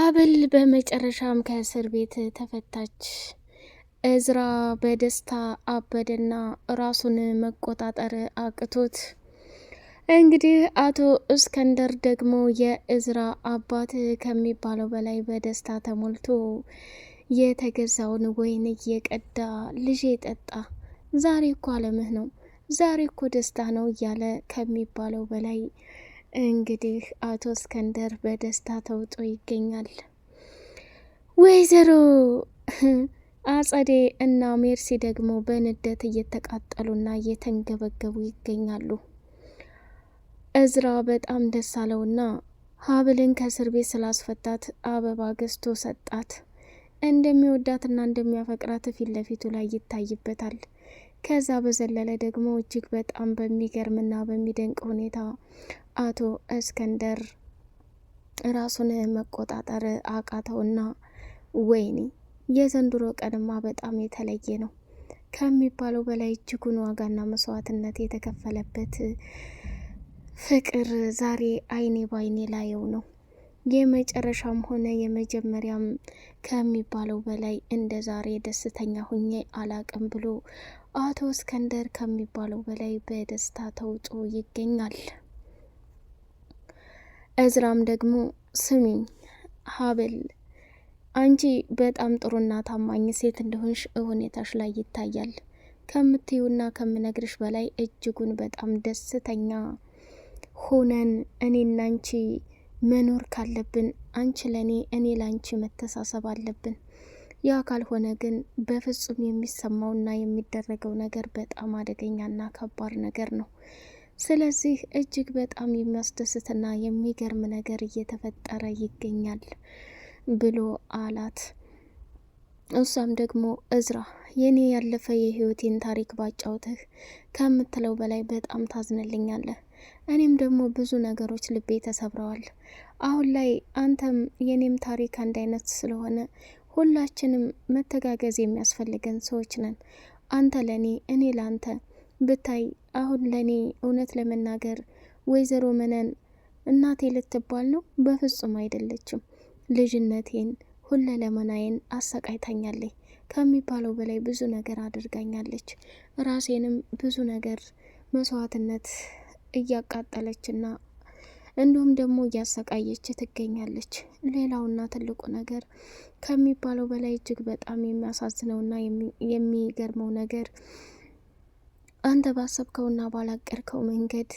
አብል በመጨረሻም ከእስር ቤት ተፈታች። እዝራ በደስታ አበደና ራሱን መቆጣጠር አቅቶት እንግዲህ አቶ እስከንደር ደግሞ የእዝራ አባት ከሚባለው በላይ በደስታ ተሞልቶ የተገዛውን ወይን እየቀዳ ልጄ ጠጣ፣ ዛሬ እኮ አለምህ ነው፣ ዛሬ እኮ ደስታ ነው እያለ ከሚባለው በላይ እንግዲህ አቶ እስከንደር በደስታ ተውጦ ይገኛል። ወይዘሮ አጸዴ እና ሜርሲ ደግሞ በንደት እየተቃጠሉና እየተንገበገቡ ይገኛሉ። እዝራ በጣም ደስ አለውና ሀብልን ከእስር ቤት ስላስፈታት አበባ ገዝቶ ሰጣት። እንደሚወዳትና እንደሚያፈቅራት ፊት ለፊቱ ላይ ይታይበታል። ከዛ በዘለለ ደግሞ እጅግ በጣም በሚገርምና በሚደንቅ ሁኔታ አቶ እስከንደር ራሱን መቆጣጠር አቃተውና ወይኔ የዘንድሮ ቀንማ በጣም የተለየ ነው ከሚባለው በላይ እጅጉን ዋጋና መስዋዕትነት የተከፈለበት ፍቅር ዛሬ አይኔ ባይኔ ላየው ነው። የመጨረሻም ሆነ የመጀመሪያም ከሚባለው በላይ እንደ ዛሬ ደስተኛ ሁኜ አላቅም ብሎ አቶ እስከንደር ከሚባለው በላይ በደስታ ተውጦ ይገኛል። እዝራም ደግሞ ስሚኝ ሀብል፣ አንቺ በጣም ጥሩና ታማኝ ሴት እንደሆንሽ ሁኔታሽ ላይ ይታያል። ከምትዩና ከምነግርሽ በላይ እጅጉን በጣም ደስተኛ ሆነን እኔና አንቺ መኖር ካለብን አንቺ ለኔ እኔ ላንቺ መተሳሰብ አለብን። ያ ካልሆነ ግን በፍጹም የሚሰማውና የሚደረገው ነገር በጣም አደገኛና ከባድ ነገር ነው። ስለዚህ እጅግ በጣም የሚያስደስትና የሚገርም ነገር እየተፈጠረ ይገኛል ብሎ አላት። እሷም ደግሞ እዝራ የኔ ያለፈ የህይወቴን ታሪክ ባጫውትህ ከምትለው በላይ በጣም ታዝንልኛለህ። እኔም ደግሞ ብዙ ነገሮች ልቤ ተሰብረዋል። አሁን ላይ አንተም የኔም ታሪክ አንድ አይነት ስለሆነ ሁላችንም መተጋገዝ የሚያስፈልገን ሰዎች ነን። አንተ ለኔ እኔ ለአንተ ብታይ አሁን ለኔ እውነት ለመናገር ወይዘሮ መነን እናቴ ልትባል ነው? በፍጹም አይደለችም። ልጅነቴን ሁለ ለመናዬን አሰቃይታኛለች። ከሚባለው በላይ ብዙ ነገር አድርጋኛለች። ራሴንም ብዙ ነገር መስዋዕትነት እያቃጠለችና እንዲሁም ደግሞ እያሰቃየች ትገኛለች። ሌላውና ትልቁ ነገር ከሚባለው በላይ እጅግ በጣም የሚያሳዝነውና የሚገርመው ነገር አንተ ባሰብከውና ባላቀርከው መንገድ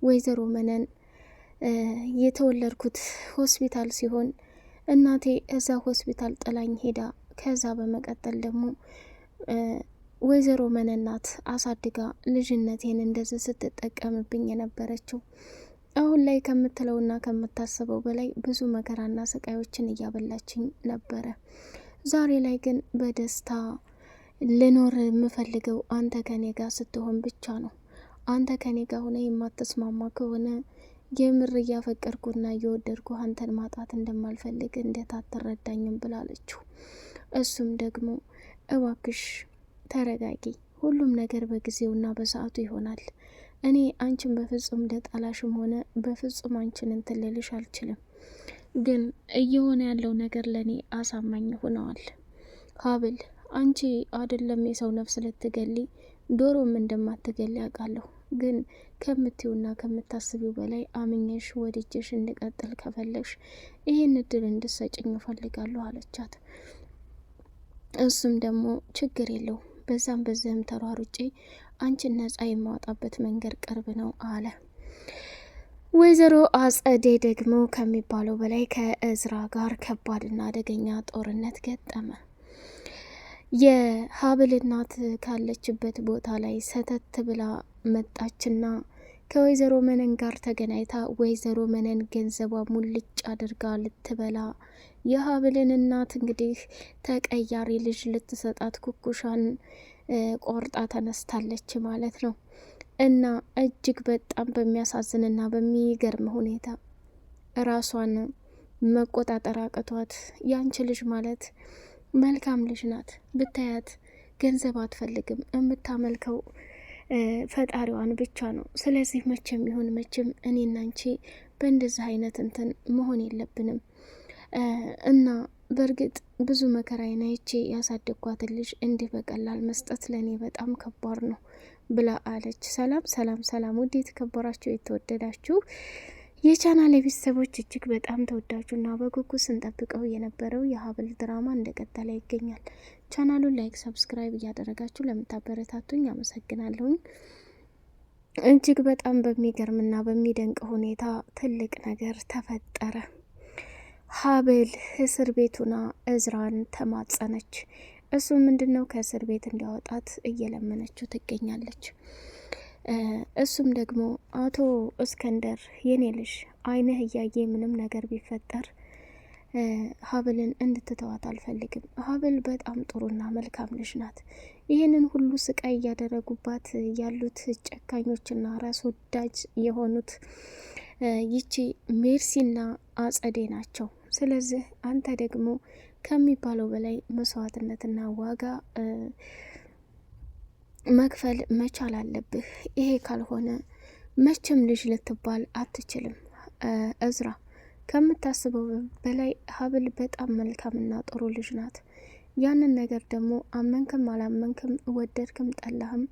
ወይዘሮ መነን የተወለድኩት ሆስፒታል ሲሆን እናቴ እዛ ሆስፒታል ጥላኝ ሄዳ ከዛ በመቀጠል ደግሞ ወይዘሮ መነናት አሳድጋ ልጅነቴን እንደዚህ ስትጠቀምብኝ የነበረችው። አሁን ላይ ከምትለውና ከምታስበው በላይ ብዙ መከራና ስቃዮችን እያበላችኝ ነበረ። ዛሬ ላይ ግን በደስታ ልኖር የምፈልገው አንተ ከኔ ጋር ስትሆን ብቻ ነው። አንተ ከኔ ጋር ሆነ የማትስማማ ከሆነ የምር እያፈቀርኩና እየወደድኩ አንተን ማጣት እንደማልፈልግ እንዴት አትረዳኝም ብላለችው። እሱም ደግሞ እባክሽ ተረጋጊ፣ ሁሉም ነገር በጊዜውና በሰዓቱ ይሆናል። እኔ አንቺን በፍጹም ለጣላሽም ሆነ በፍጹም አንቺን እንትን ልልሽ አልችልም። ግን እየሆነ ያለው ነገር ለእኔ አሳማኝ ሆነዋል። ሀብል፣ አንቺ አይደለም የሰው ነፍስ ልትገሊ ዶሮም እንደማትገሊ አውቃለሁ። ግን ከምትዩና ከምታስቢው በላይ አምኜሽ ወድጄሽ እንድቀጥል ከፈለግሽ ይህን እድል እንድሰጭኝ እፈልጋለሁ አለቻት። እሱም ደግሞ ችግር የለው፣ በዛም በዚህም ተሯሩጬ አንቺን ነጻ የማወጣበት መንገድ ቅርብ ነው አለ። ወይዘሮ አጸዴ ደግሞ ከሚባለው በላይ ከእዝራ ጋር ከባድና አደገኛ ጦርነት ገጠመ። የሀብል እናት ካለችበት ቦታ ላይ ሰተት ብላ መጣችና ከወይዘሮ መነን ጋር ተገናኝታ ወይዘሮ መነን ገንዘቧ ሙልጭ አድርጋ ልትበላ የሀብልን እናት እንግዲህ ተቀያሪ ልጅ ልትሰጣት ኩኩሻን ቆርጣ ተነስታለች ማለት ነው። እና እጅግ በጣም በሚያሳዝንና በሚገርም ሁኔታ ራሷን መቆጣጠር አቅቷት ያንቺ ልጅ ማለት መልካም ልጅ ናት፣ ብታያት ገንዘብ አትፈልግም፣ የምታመልከው ፈጣሪዋን ብቻ ነው። ስለዚህ መቼም ይሁን መቼም እኔና አንቺ በእንደዚህ አይነት እንትን መሆን የለብንም። እና በእርግጥ ብዙ መከራዬን አይቼ ያሳደግኳትን ልጅ እንዲህ በቀላል መስጠት ለእኔ በጣም ከባድ ነው ብላ አለች። ሰላም ሰላም ሰላም! ውድ የተከበራችሁ የተወደዳችሁ የቻናል ቤተሰቦች እጅግ በጣም ተወዳጁና በጉጉት ስንጠብቀው የነበረው የሀብል ድራማ እንደቀጠለ ይገኛል። ቻናሉን ላይክ፣ ሰብስክራይብ እያደረጋችሁ ለምታበረታቱኝ አመሰግናለሁኝ። እጅግ በጣም በሚገርምና በሚደንቅ ሁኔታ ትልቅ ነገር ተፈጠረ። ሀብል እስር ቤቱና እዝራን ተማጸነች። እሱ ምንድነው ከእስር ቤት እንዲያወጣት እየለመነችው ትገኛለች። እሱም ደግሞ አቶ እስከንደር የኔ ልጅ አይንህ እያየ ምንም ነገር ቢፈጠር ሀብልን እንድትተዋት አልፈልግም። ሀብል በጣም ጥሩና መልካም ልጅ ናት። ይህንን ሁሉ ስቃይ እያደረጉባት ያሉት ጨካኞችና ራስ ወዳጅ የሆኑት ይቺ ሜርሲና አጸዴ ናቸው። ስለዚህ አንተ ደግሞ ከሚባለው በላይ መስዋዕትነትና ዋጋ መክፈል መቻል አለብህ። ይሄ ካልሆነ መቼም ልጅ ልትባል አትችልም። እዝራ ከምታስበው በላይ ሀብል በጣም መልካምና ጥሩ ልጅ ናት። ያንን ነገር ደግሞ አመንክም አላመንክም ወደድክም ጠላህም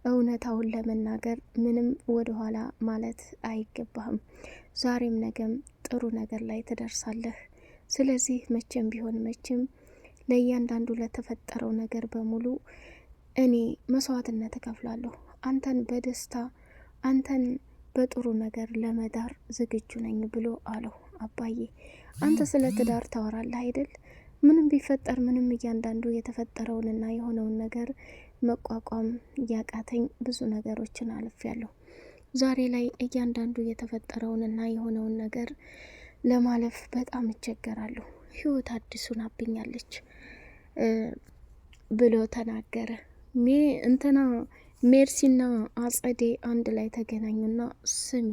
እውነታውን ለመናገር ምንም ወደኋላ ማለት አይገባህም። ዛሬም ነገም ጥሩ ነገር ላይ ትደርሳለህ። ስለዚህ መቼም ቢሆን መቼም ለእያንዳንዱ ለተፈጠረው ነገር በሙሉ እኔ መስዋዕትነት እከፍላለሁ። አንተን በደስታ አንተን በጥሩ ነገር ለመዳር ዝግጁ ነኝ ብሎ አለው። አባዬ አንተ ስለ ትዳር ታወራለህ አይደል? ምንም ቢፈጠር ምንም እያንዳንዱ የተፈጠረውንና የሆነውን ነገር መቋቋም ያቃተኝ ብዙ ነገሮችን አልፌያለሁ። ዛሬ ላይ እያንዳንዱ የተፈጠረውንና የሆነውን ነገር ለማለፍ በጣም እቸገራለሁ። ህይወት አዲሱን አብኛለች ብሎ ተናገረ። እንትና ሜርሲና አጸዴ አንድ ላይ ተገናኙና ስሚ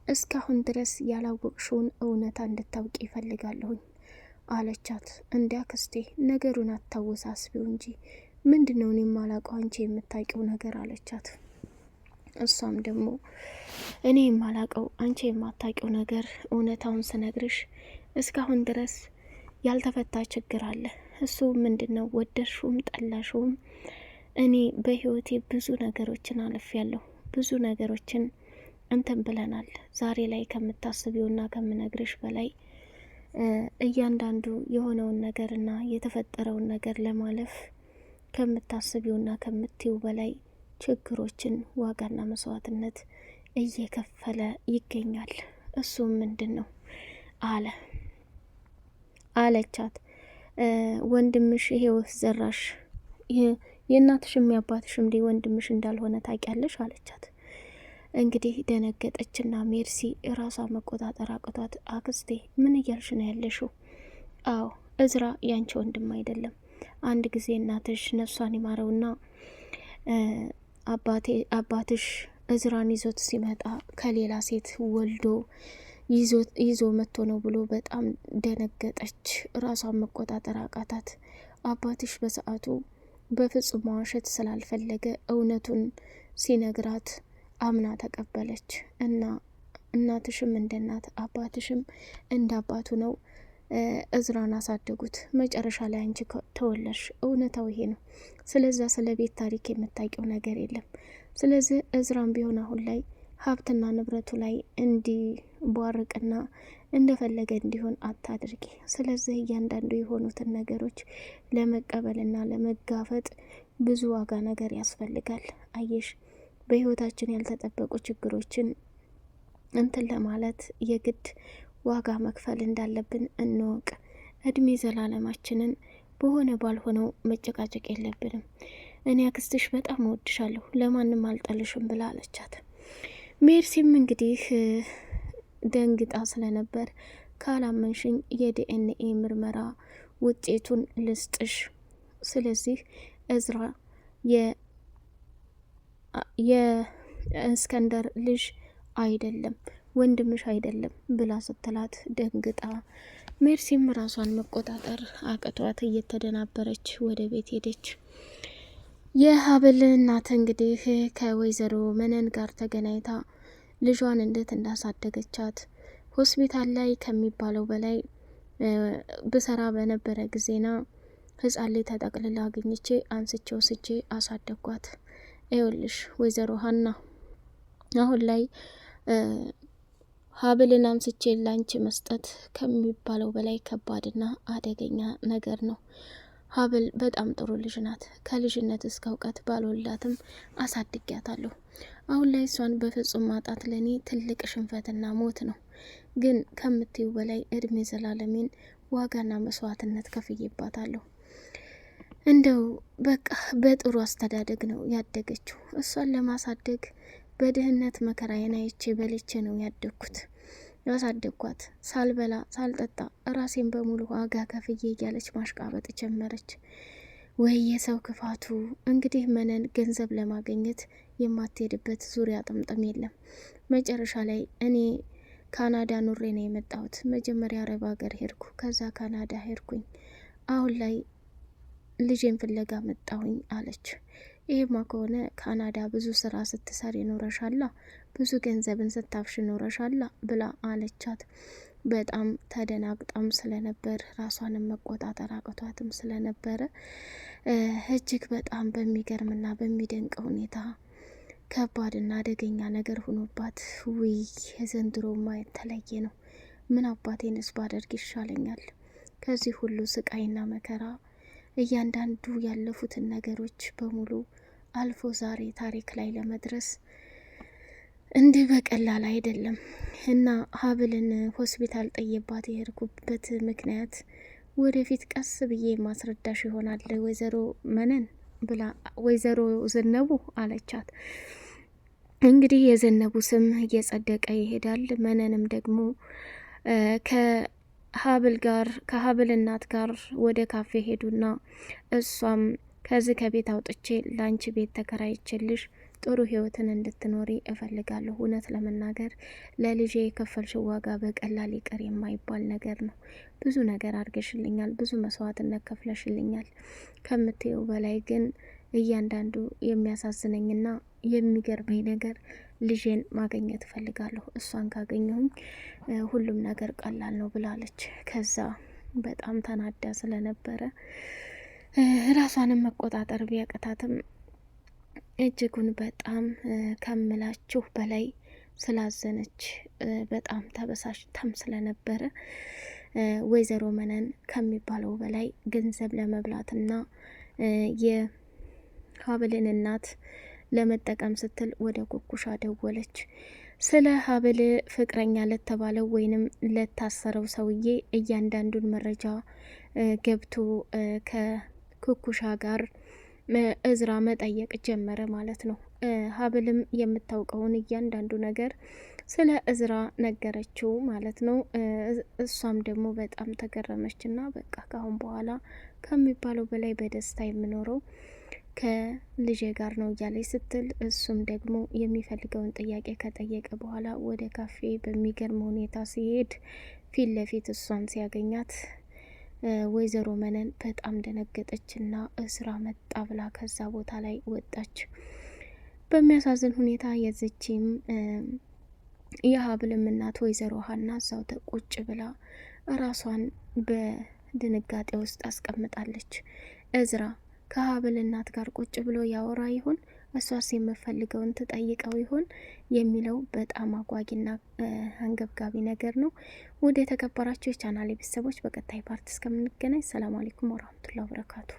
እስካሁን ድረስ ያላወቅሽውን እውነታ እንድታውቂ ይፈልጋለሁኝ አለቻት። እንዲያ ክስቴ ነገሩን አታወሳስቢው እንጂ ምንድነው እኔ የማላውቀው አንቺ የምታውቂው ነገር አለቻት። እሷም ደግሞ እኔ የማላውቀው አንቺ የማታውቂው ነገር እውነታውን ስነግርሽ እስካሁን ድረስ ያልተፈታ ችግር አለ። እሱ ምንድነው? ወደድሽውም ጠላሽውም እኔ በህይወቴ ብዙ ነገሮችን አልፌያለሁ። ብዙ ነገሮችን እንትን ብለናል። ዛሬ ላይ ከምታስቢውና ከምነግርሽ በላይ እያንዳንዱ የሆነውን ነገርና የተፈጠረውን ነገር ለማለፍ ከምታስቢውና ከምትይው በላይ ችግሮችን ዋጋና መስዋዕትነት እየከፈለ ይገኛል። እሱም ምንድን ነው አለቻት። ወንድምሽ ይሄው ዘራሽ የእናትሽም የአባትሽም ወንድምሽ እንዳልሆነ ታውቂያለሽ አለቻት። እንግዲህ ደነገጠችና ሜርሲ ራሷ መቆጣጠር አቅቷት አክስቴ ምን እያልሽ ነው ያለሽው? አዎ እዝራ ያንቺ ወንድም አይደለም። አንድ ጊዜ እናትሽ ነፍሷን ይማረውና አባትሽ እዝራን ይዞት ሲመጣ ከሌላ ሴት ወልዶ ይዞ መጥቶ ነው ብሎ በጣም ደነገጠች። ራሷን መቆጣጠር አቃታት። አባትሽ በሰዓቱ በፍጹም መዋሸት ስላልፈለገ እውነቱን ሲነግራት አምና ተቀበለች እና እናትሽም እንደ እናት አባትሽም እንደ አባቱ ነው እዝራን አሳደጉት። መጨረሻ ላይ አንቺ ተወለሽ። እውነታው ይሄ ነው። ስለዛ ስለ ቤት ታሪክ የምታውቂው ነገር የለም። ስለዚህ እዝራን ቢሆን አሁን ላይ ሀብትና ንብረቱ ላይ እንዲቧርቅና እንደፈለገ እንዲሆን አታድርጊ። ስለዚህ እያንዳንዱ የሆኑትን ነገሮች ለመቀበልና ለመጋፈጥ ብዙ ዋጋ ነገር ያስፈልጋል። አየሽ በህይወታችን ያልተጠበቁ ችግሮችን እንትን ለማለት የግድ ዋጋ መክፈል እንዳለብን እንወቅ። እድሜ ዘላለማችንን በሆነ ባልሆነው መጨቃጨቅ የለብንም። እኔ አክስትሽ በጣም እወድሻለሁ፣ ለማንም አልጠልሽም ብላ አለቻት። ሜርሲም እንግዲህ ደንግጣ ስለነበር ካላመንሽኝ የዲኤንኤ ምርመራ ውጤቱን ልስጥሽ፣ ስለዚህ እዝራ የእስከንደር ልጅ አይደለም ወንድምሽ አይደለም ብላ ስትላት ደንግጣ ሜርሲም ራሷን መቆጣጠር አቅቷት እየተደናበረች ወደ ቤት ሄደች። የሀብል እናት እንግዲህ ከወይዘሮ መነን ጋር ተገናኝታ ልጇን እንዴት እንዳሳደገቻት ሆስፒታል ላይ ከሚባለው በላይ ብሰራ በነበረ ጊዜና ህጻን ላይ ተጠቅልላ አግኝቼ አንስቼ ወስጄ አሳደግኳት። ይኸውልሽ ወይዘሮ ሀና አሁን ላይ ሀብልን አንስቼ ላንቺ መስጠት ከሚባለው በላይ ከባድና አደገኛ ነገር ነው። ሀብል በጣም ጥሩ ልጅ ናት። ከልጅነት እስከ እውቀት ባልወላትም አሳድጊያታለሁ። አሁን ላይ እሷን በፍጹም ማጣት ለኔ ትልቅ ሽንፈትና ሞት ነው። ግን ከምትዩ በላይ እድሜ ዘላለሜን ዋጋና መስዋዕትነት ከፍዬባታለሁ። እንደው በቃ በጥሩ አስተዳደግ ነው ያደገችው። እሷን ለማሳደግ በድህነት መከራዬን አይቼ በልቼ ነው ያሳደግኳት። ሳልበላ ሳልጠጣ ራሴን በሙሉ ዋጋ ከፍዬ እያለች ማሽቃበጥ ጀመረች። ወይ የሰው ክፋቱ! እንግዲህ መነን ገንዘብ ለማግኘት የማትሄድበት ዙሪያ ጥምጥም የለም። መጨረሻ ላይ እኔ ካናዳ ኑሬ ነው የመጣሁት። መጀመሪያ አረብ ሀገር ሄድኩ፣ ከዛ ካናዳ ሄድኩኝ። አሁን ላይ ልጄን ፍለጋ መጣሁኝ አለች። ይሄማ ከሆነ ካናዳ ብዙ ስራ ስትሰሪ ኖረሻላ፣ ብዙ ገንዘብን ስታፍሽ ኖረሻላ ብላ አለቻት። በጣም ተደናግጣም ስለነበር ራሷንም መቆጣጠር አቅቷትም ስለነበረ እጅግ በጣም በሚገርምና በሚደንቅ ሁኔታ ከባድና አደገኛ ነገር ሆኖባት፣ ውይ የዘንድሮ ማየት ተለየ ነው። ምን አባቴንስ ባደርግ ይሻለኛል? ከዚህ ሁሉ ስቃይና መከራ እያንዳንዱ ያለፉትን ነገሮች በሙሉ አልፎ ዛሬ ታሪክ ላይ ለመድረስ እንዲህ በቀላል አይደለም። እና ሀብልን ሆስፒታል ጠየባት የሄድኩበት ምክንያት ወደፊት ቀስ ብዬ ማስረዳሽ ይሆናል ወይዘሮ መነን ብላ ወይዘሮ ዘነቡ አለቻት። እንግዲህ የዘነቡ ስም እየጸደቀ ይሄዳል። መነንም ደግሞ ከሀብል እናት ጋር ወደ ካፌ ሄዱና እሷም ከዚህ ከቤት አውጥቼ ላንቺ ቤት ተከራይችልሽ ጥሩ ህይወትን እንድትኖሪ እፈልጋለሁ። እውነት ለመናገር ለልጄ የከፈልሽው ዋጋ በቀላል ይቀር የማይባል ነገር ነው። ብዙ ነገር አድርገሽልኛል፣ ብዙ መስዋዕትነት ከፍለሽልኛል። ከምትየው በላይ ግን እያንዳንዱ የሚያሳዝነኝና የሚገርመኝ ነገር ልጄን ማግኘት እፈልጋለሁ። እሷን ካገኘሁኝ ሁሉም ነገር ቀላል ነው ብላለች። ከዛ በጣም ተናዳ ስለነበረ ራሷንም መቆጣጠር ቢያቅታትም እጅጉን በጣም ከምላችሁ በላይ ስላዘነች በጣም ተበሳጭታም ስለነበረ ወይዘሮ መነን ከሚባለው በላይ ገንዘብ ለመብላትና የሀብልን እናት ለመጠቀም ስትል ወደ ኩኩሻ ደወለች። ስለ ሀብል ፍቅረኛ ለተባለው ወይንም ለታሰረው ሰውዬ እያንዳንዱን መረጃ ገብቶ ከኩኩሻ ጋር እዝራ መጠየቅ ጀመረ ማለት ነው። ሀብልም የምታውቀውን እያንዳንዱ ነገር ስለ እዝራ ነገረችው ማለት ነው። እሷም ደግሞ በጣም ተገረመችና በቃ ካሁን በኋላ ከሚባለው በላይ በደስታ የምኖረው ከልጄ ጋር ነው እያለች ስትል፣ እሱም ደግሞ የሚፈልገውን ጥያቄ ከጠየቀ በኋላ ወደ ካፌ በሚገርም ሁኔታ ሲሄድ ፊት ለፊት እሷን ሲያገኛት ወይዘሮ መነን በጣም ደነገጠችና እስራ መጣ ብላ ከዛ ቦታ ላይ ወጣች። በሚያሳዝን ሁኔታ የዝችም የሀብልም እናት ወይዘሮ ሀና እዛው ቁጭ ብላ ራሷን በድንጋጤ ውስጥ አስቀምጣለች። እዝራ ከሀብል እናት ጋር ቁጭ ብሎ ያወራ ይሆን? እሷስ የምፈልገውን ትጠይቀው ይሆን የሚለው በጣም አጓጊና አንገብጋቢ ነገር ነው። ወደ የተከበራችሁ የቻናሌ ቤተሰቦች በቀጣይ ፓርት እስከምንገናኝ ሰላም አለይኩም ወራህመቱላሂ ወበረካቱ።